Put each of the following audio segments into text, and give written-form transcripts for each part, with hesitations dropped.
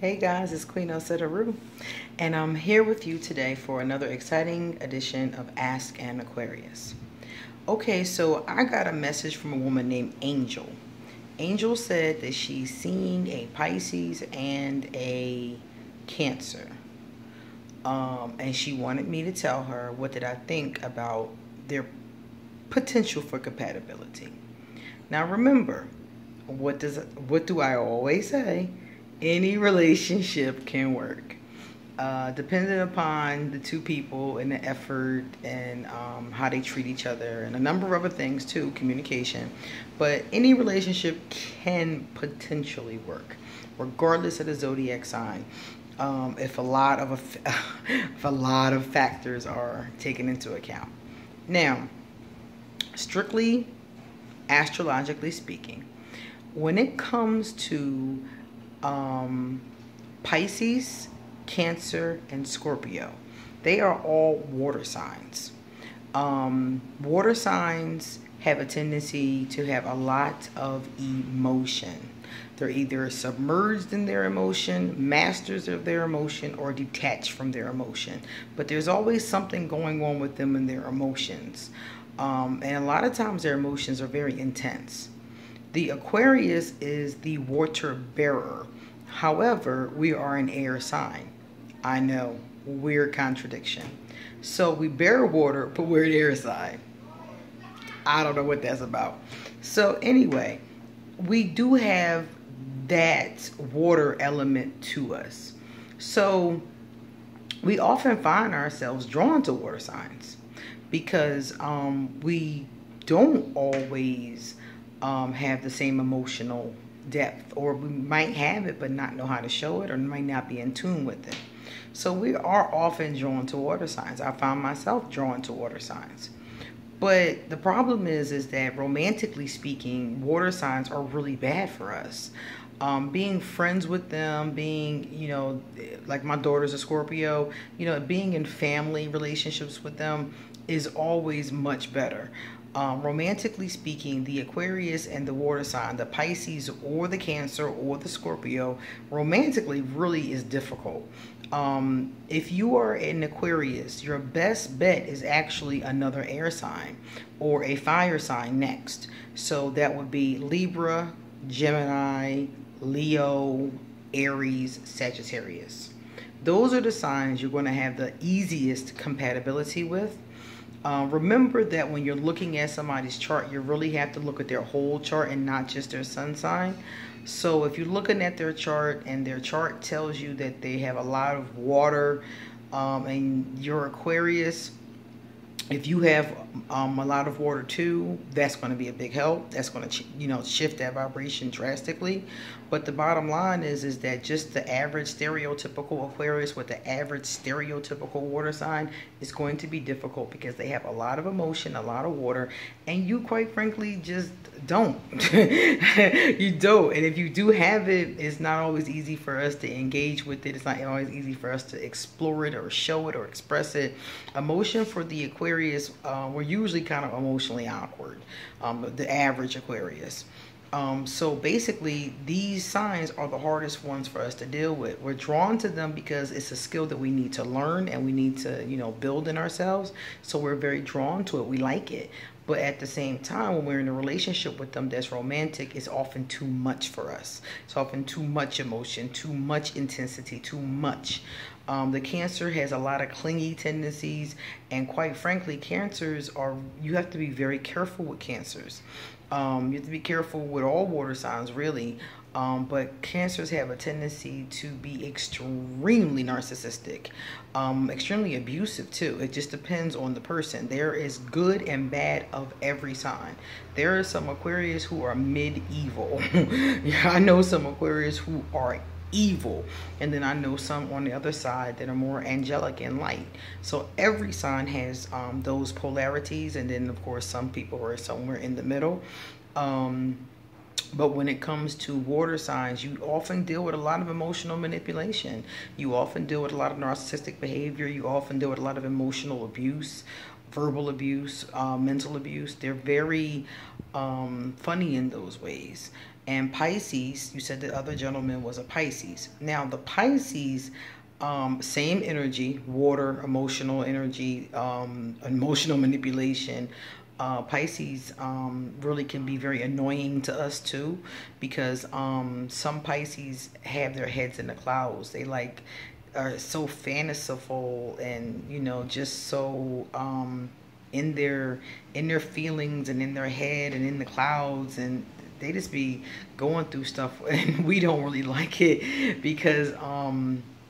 Hey guys, it's Queen Osedaru, and I'm here with you today for another exciting edition of Ask an Aquarius. Okay, so I got a message from a woman named Angel. Angel said that she's seeing a Pisces and a Cancer. And she wanted me to tell her what did I think about their potential for compatibility. Now remember, what do I always say? Any relationship can work, depending upon the two people and the effort and how they treat each other and a number of other things too, communication. But any relationship can potentially work, regardless of the zodiac sign, if a lot of factors are taken into account. Now, strictly astrologically speaking, when it comes to Pisces, Cancer, and Scorpio, they are all water signs. Water signs have a tendency to have a lot of emotion. They're either submerged in their emotion, masters of their emotion, or detached from their emotion. But there's always something going on with them in their emotions. And a lot of times their emotions are very intense. The Aquarius is the water bearer. However, we are an air sign. I know, weird contradiction. So we bear water, but we're an air sign. I don't know what that's about. So anyway, we do have that water element to us. So we often find ourselves drawn to water signs because we don't always have the same emotional depth, or we might have it but not know how to show it, or might not be in tune with it. So we are often drawn to water signs. I find myself drawn to water signs. But the problem is that romantically speaking, water signs are really bad for us. Being friends with them, being, like my daughter's a Scorpio, being in family relationships with them is always much better. Romantically speaking, the Aquarius and the water sign, the Pisces or the Cancer or the Scorpio, romantically really is difficult. If you are an Aquarius, your best bet is actually another air sign or a fire sign next. So that would be Libra, Gemini, Leo, Aries, Sagittarius. Those are the signs you're going to have the easiest compatibility with. Remember that when you're looking at somebody's chart, you really have to look at their whole chart and not just their sun sign. So if you're looking at their chart and their chart tells you that they have a lot of water, and you're Aquarius, if you have a lot of water too, that's going to be a big help. That's going to shift that vibration drastically. But the bottom line is that just the average stereotypical Aquarius with the average stereotypical water sign is going to be difficult because they have a lot of emotion, a lot of water, and you quite frankly just don't. You don't. And if you do have it, it's not always easy for us to engage with it. It's not always easy for us to explore it or show it or express it. Emotion for the Aquarius, we're usually kind of emotionally awkward, the average Aquarius. So basically, these signs are the hardest ones for us to deal with. We're drawn to them because it's a skill that we need to learn and we need to, build in ourselves. So we're very drawn to it. We like it. But at the same time, when we're in a relationship with them that's romantic, it's often too much for us. It's often too much emotion, too much intensity, too much. The Cancer has a lot of clingy tendencies, and quite frankly, you have to be very careful with Cancers. You have to be careful with all water signs, really. But Cancers have a tendency to be extremely narcissistic, extremely abusive too. It just depends on the person. There is good and bad of every sign. There are some Aquarius who are medieval. I know some Aquarius who are evil, and then I know some on the other side that are more angelic and light. So every sign has those polarities, and then of course some people are somewhere in the middle. But when it comes to water signs, you often deal with a lot of emotional manipulation. You often deal with a lot of narcissistic behavior. You often deal with a lot of emotional abuse. verbal abuse, mental abuse. They're very funny in those ways. And Pisces, you said the other gentleman was a Pisces. Now the Pisces, same energy, water, emotional energy, emotional manipulation. Pisces really can be very annoying to us too, because some Pisces have their heads in the clouds. They like are so fanciful and, you know, just so in their feelings and in their head and in the clouds, and they just be going through stuff and we don't really like it because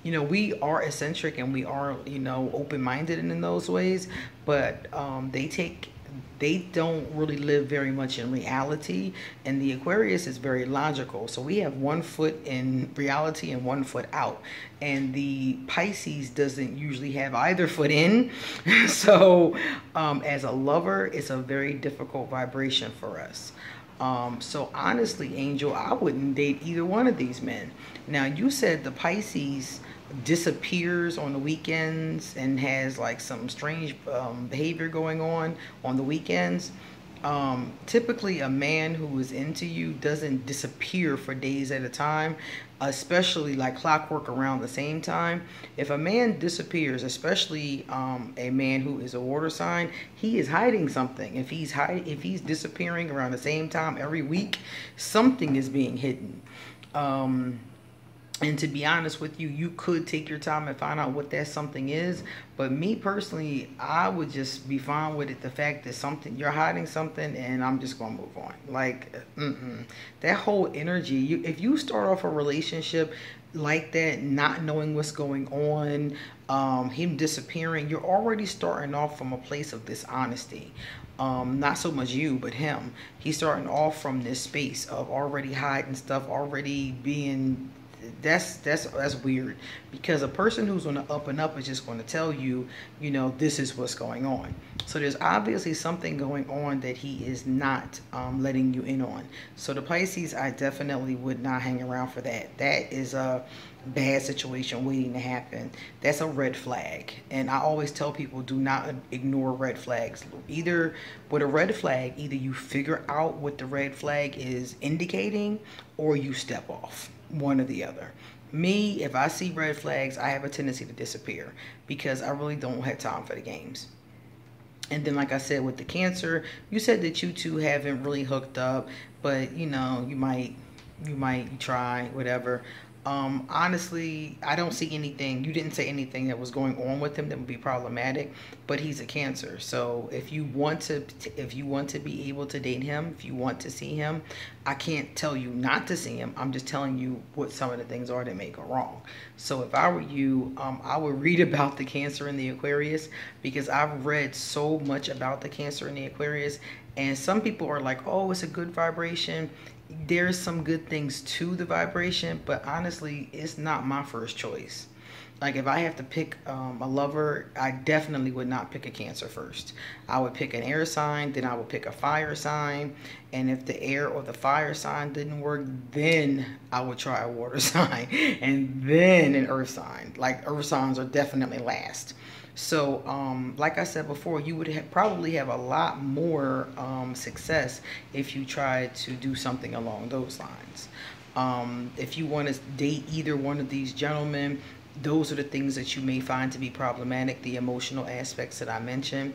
you know, we are eccentric and we are, you know, open-minded in those ways, but they don't really live very much in reality, and the Aquarius is very logical. So we have one foot in reality and one foot out, and the Pisces doesn't usually have either foot in. So as a lover, it's a very difficult vibration for us. So honestly, Angel, I wouldn't date either one of these men. Now, you said the Pisces disappears on the weekends and has like some strange behavior going on the weekends. Typically a man who is into you doesn't disappear for days at a time, especially like clockwork around the same time. If a man disappears, especially a man who is a water sign, he is hiding something. If he's disappearing around the same time every week, something is being hidden. And to be honest with you, you could take your time and find out what that something is. But me personally, I would just be fine with it. The fact that you're hiding something, and I'm just going to move on. Like, that whole energy, if you start off a relationship like that, not knowing what's going on, him disappearing, you're already starting off from a place of dishonesty. Not so much you, but him. He's starting off from this space of already hiding stuff, already being... That's weird, because a person who's on the up and up is just going to tell you, you know, this is what's going on. So there's obviously something going on that he is not letting you in on. So the Pisces, I definitely would not hang around for that. That is a bad situation waiting to happen. That's a red flag. And I always tell people, do not ignore red flags. Either with a red flag, either you figure out what the red flag is indicating, or you step off. One or the other. Me, if I see red flags, I have a tendency to disappear because I really don't have time for the games. And then, like I said, with the Cancer, you said that you two haven't really hooked up, but you know, you might try, whatever. Honestly, I don't see anything. You didn't say anything that was going on with him that would be problematic, but he's a Cancer. So if you want to be able to date him, if you want to see him, I can't tell you not to see him. I'm just telling you what some of the things are that may go wrong. So if I were you, I would read about the Cancer and the Aquarius, because I've read so much about the Cancer and the Aquarius, and some people are like, oh, it's a good vibration. There's some good things to the vibration, but honestly, it's not my first choice. Like, if I have to pick a lover, I definitely would not pick a Cancer first. I would pick an air sign, then I would pick a fire sign, and if the air or the fire sign didn't work, then I would try a water sign, and then an earth sign. Like, earth signs are definitely last. So, like I said before, you would probably have a lot more success if you try to do something along those lines. If you want to date either one of these gentlemen, those are the things that you may find to be problematic, the emotional aspects that I mentioned.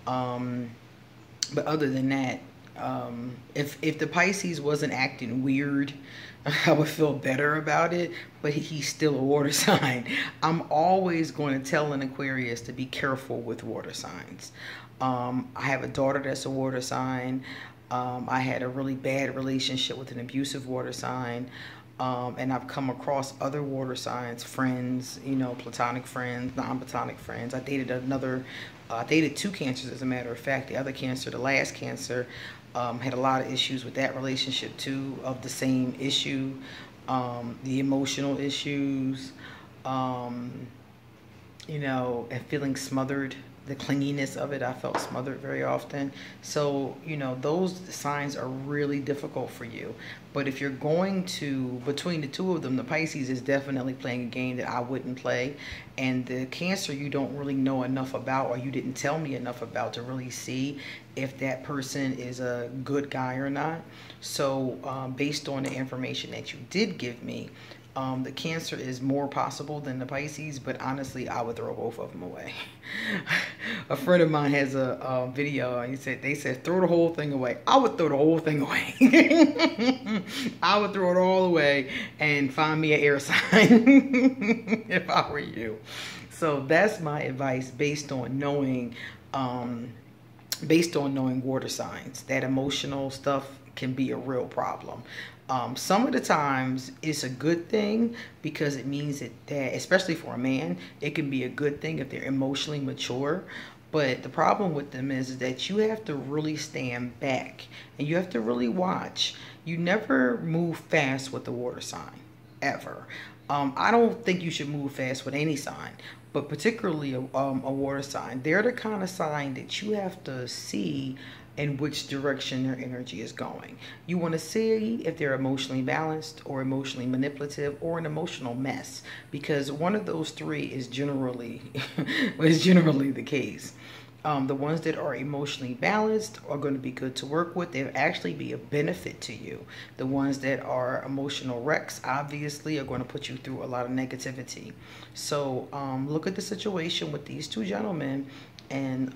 But other than that, if the Pisces wasn't acting weird, I would feel better about it, but he's still a water sign. I'm always going to tell an Aquarius to be careful with water signs. I have a daughter that's a water sign. I had a really bad relationship with an abusive water sign. And I've come across other water signs, friends, you know, platonic friends, non-platonic friends. I dated two Cancers, as a matter of fact. The other Cancer, the last Cancer, had a lot of issues with that relationship too, of the same issue, the emotional issues, you know, and feeling smothered the clinginess of it. I felt smothered very often. So, you know, those signs are really difficult for you. But if you're going to, between the two of them, the Pisces is definitely playing a game that I wouldn't play. And the Cancer, you don't really know enough about, or you didn't tell me enough about to really see if that person is a good guy or not. So based on the information that you did give me, the Cancer is more possible than the Pisces, but honestly, I would throw both of them away. A friend of mine has a video, and they said throw the whole thing away. I would throw the whole thing away. I would throw it all away and find me an air sign if I were you. So that's my advice based on knowing water signs. That emotional stuff can be a real problem. Some of the times it's a good thing because it means that, especially for a man, it can be a good thing if they're emotionally mature. But the problem with them is that you have to really stand back and you have to really watch. You never move fast with the water sign, ever. I don't think you should move fast with any sign, but particularly a water sign. They're the kind of sign that you have to see in which direction their energy is going. You want to see if they're emotionally balanced or emotionally manipulative or an emotional mess, because one of those three is generally the case. The ones that are emotionally balanced are going to be good to work with. They'll actually be a benefit to you. The ones that are emotional wrecks, obviously, are going to put you through a lot of negativity. So look at the situation with these two gentlemen, and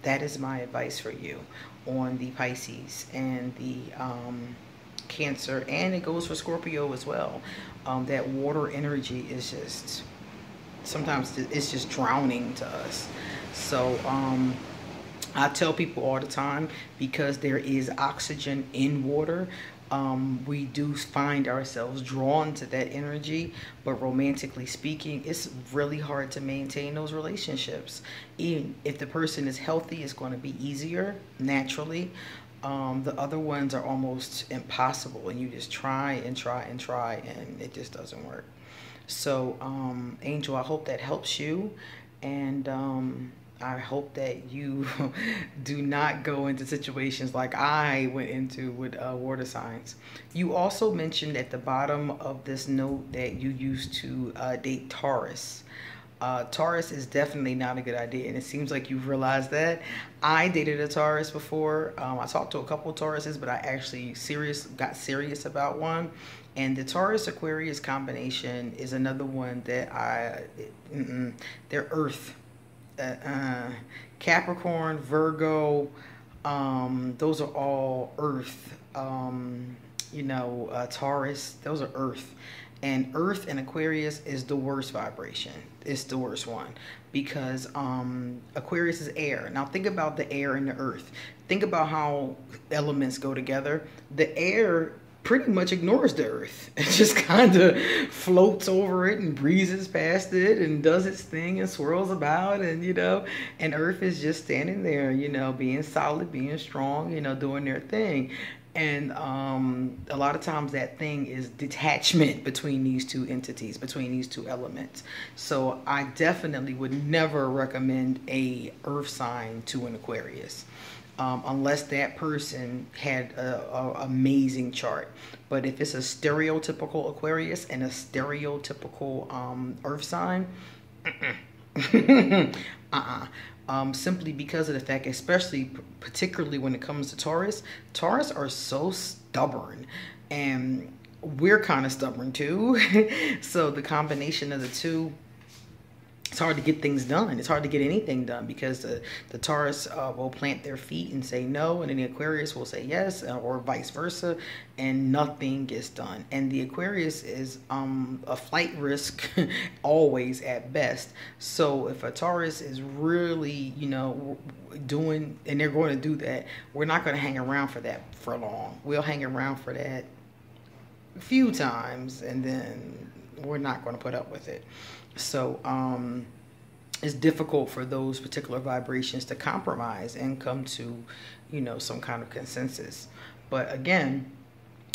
that is my advice for you on the Pisces and the Cancer, and it goes for Scorpio as well. That water energy is just, sometimes it's just drowning to us. So I tell people all the time, because there is oxygen in water, we do find ourselves drawn to that energy. But romantically speaking, it's really hard to maintain those relationships. Even if the person is healthy, it's going to be easier naturally. The other ones are almost impossible, and you just try and try and try, and it just doesn't work. So Angel, I hope that helps you, and I hope that you do not go into situations like I went into with water signs. You also mentioned at the bottom of this note that you used to date Taurus. Taurus is definitely not a good idea, and it seems like you've realized that. I dated a Taurus before. I talked to a couple of Tauruses, but I actually got serious about one. And the Taurus Aquarius combination is another one that they're Earth. Capricorn, Virgo, those are all Earth. Taurus, those are Earth. And Earth and Aquarius is the worst vibration. It's the worst one, because Aquarius is air. Now think about the air and the Earth. Think about how elements go together. The air pretty much ignores the Earth. It just kind of floats over it and breezes past it and does its thing and swirls about, and and Earth is just standing there, being solid, being strong, doing their thing. And a lot of times that thing is detachment between these two entities, between these two elements. So I definitely would never recommend a Earth sign to an Aquarius. Unless that person had a amazing chart. But if it's a stereotypical Aquarius and a stereotypical Earth sign, simply because of the fact, especially particularly when it comes to Taurus are so stubborn, and we're kind of stubborn too. So the combination of the two, it's hard to get things done. It's hard to get anything done, because the Taurus will plant their feet and say no, and then the Aquarius will say yes, or vice versa, and nothing gets done. And the Aquarius is a flight risk always at best. So if a Taurus is really, doing, and they're going to do that, we're not going to hang around for that for long. We'll hang around for that a few times, and then we're not going to put up with it. So it's difficult for those particular vibrations to compromise and come to, some kind of consensus. But again,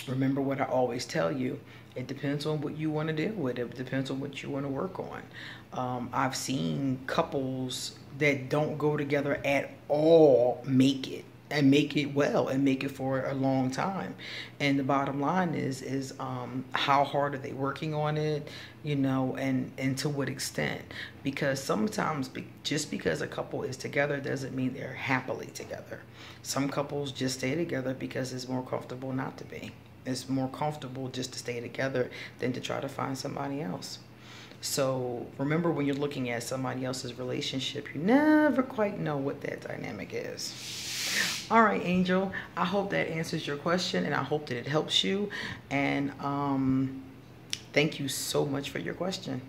remember what I always tell you. It depends on what you want to deal with. It depends on what you want to work on. I've seen couples that don't go together at all make it, and make it well, and make it for a long time. And the bottom line is how hard are they working on it, you know, and to what extent? Because sometimes just because a couple is together doesn't mean they're happily together. Some couples just stay together because it's more comfortable not to be. It's more comfortable just to stay together than to try to find somebody else. So remember, when you're looking at somebody else's relationship, you never quite know what that dynamic is. All right, Angel, I hope that answers your question, and I hope that it helps you. And thank you so much for your question.